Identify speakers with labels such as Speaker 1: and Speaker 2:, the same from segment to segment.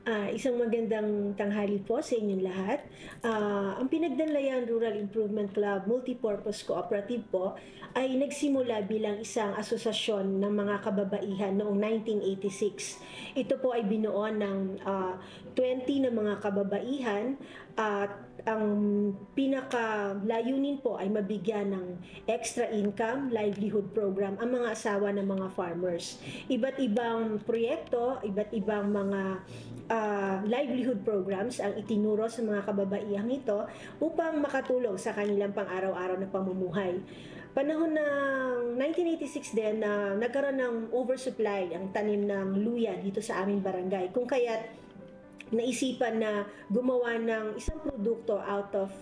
Speaker 1: Isang magandang tanghali po sa inyong lahat. Ang Pinagdanlayan Rural Improvement Club Multipurpose Cooperative po ay nagsimula bilang isang asosasyon ng mga kababaihan noong 1986. Ito po ay binuo ng 20 na mga kababaihan at ang pinaka-layunin po ay mabigyan ng extra income, livelihood program ang mga asawa ng mga farmers. Iba't ibang proyekto, iba't ibang mga livelihood programs ang itinuro sa mga kababaihang ito upang makatulong sa kanilang pang-araw-araw na pamumuhay. Panahon ng 1986 din na nagkaroon ng oversupply ang tanim ng luya dito sa aming barangay. Kung kaya't naisipan na gumawa ng isang produkto out of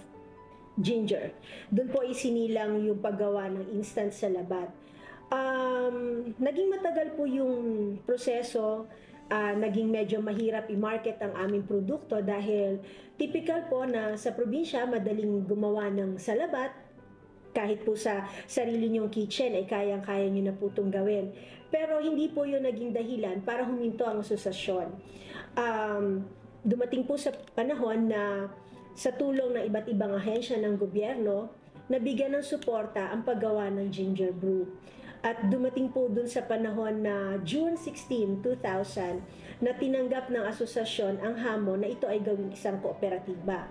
Speaker 1: ginger. Doon po isinilang yung paggawa ng instant salabat. Naging matagal po yung proseso. Naging medyo mahirap i-market ang aming produkto dahil typical po na sa probinsya madaling gumawa ng salabat. Kahit po sa sarili nyong kitchen ay kayang-kaya nyo na po itong gawin. Pero hindi po yun naging dahilan para huminto ang asosasyon. Dumating po sa panahon na sa tulong ng iba't ibang ahensya ng gobyerno, nabigyan ng suporta ang paggawa ng ginger brew. At dumating po dun sa panahon na June 16, 2000 na tinanggap ng asosasyon ang hamon na ito ay gawing isang kooperatiba.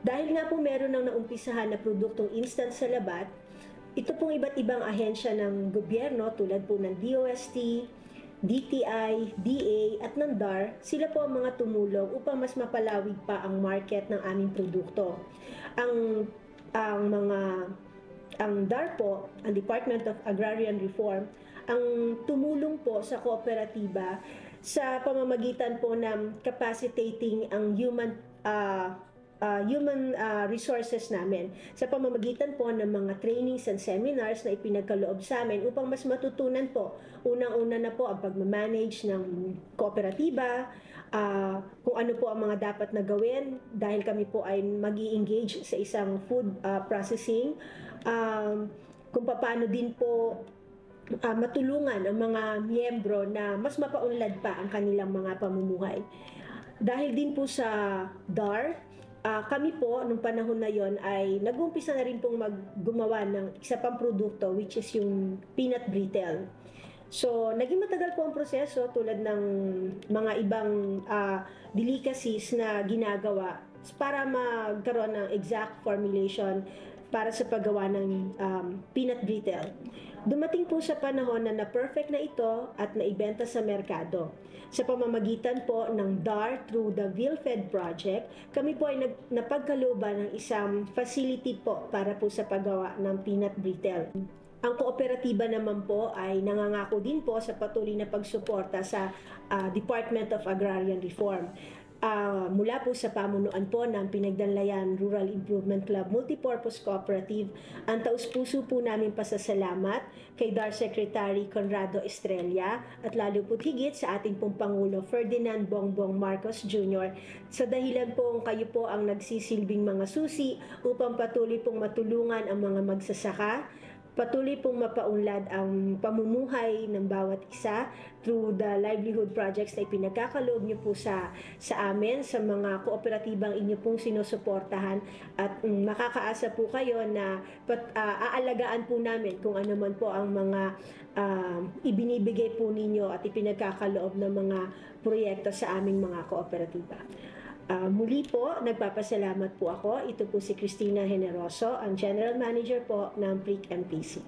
Speaker 1: Dahil nga po meron ng naumpisahan na produktong instant salabat, ito pong iba't ibang ahensya ng gobyerno tulad po ng DOST, DTI, DA at ng DAR, sila po ang mga tumulong upang mas mapalawig pa ang market ng aming produkto. Ang DAR po, ang Department of Agrarian Reform, ang tumulong po sa kooperatiba sa pamamagitan po ng capacitating ang human resources namin sa pamamagitan po ng mga trainings and seminars na ipinagkaloob sa amin upang mas matutunan po. Unang-una na po ang pagmamanage ng kooperatiba, kung ano po ang mga dapat na gawin dahil kami po ay mag-i-engage sa isang food processing, kung paano din po matulungan ang mga miyembro na mas mapaunlad pa ang kanilang mga pamumuhay. Dahil din po sa DAR, kami po, nung panahon na yon ay nag-umpisa na rin pong gumawa ng isa pang produkto which is yung peanut brittle. So, naging matagal po ang proseso tulad ng mga ibang delicacies na ginagawa para magkaroon ng exact formulation para sa paggawa ng peanut brittle. Dumating po sa panahon na na-perfect na ito at naibenta sa merkado. Sa pamamagitan po ng DAR through the VILFED project, kami po ay napagkalooban ng isang facility po para po sa paggawa ng peanut brittle. Ang kooperatiba naman po ay nangangako din po sa patuloy na pagsuporta sa Department of Agrarian Reform. Mula po sa pamunuan po ng Pinagdanlayan Rural Improvement Club Multipurpose Cooperative, ang taus-puso po namin pasasalamat kay DAR Secretary Conrado Estrella at lalo po higit sa ating pong Pangulo Ferdinand Bongbong Marcos Jr. sa dahilan pong kayo po ang nagsisilbing mga susi upang patuloy pong matulungan ang mga magsasaka, patuloy pong mapaunlad ang pamumuhay ng bawat isa through the livelihood projects na ipinagkakaloob niyo po sa amin, sa mga kooperatibang inyo pong sinusuportahan at makakaasa po kayo na aalagaan po namin kung ano man po ang mga ibinibigay po ninyo at ipinagkakaloob ng mga proyekto sa aming mga kooperatiba. Muli po, nagpapasalamat po ako. Ito po si Cristina Generoso, ang General Manager po ng PRIC MPC.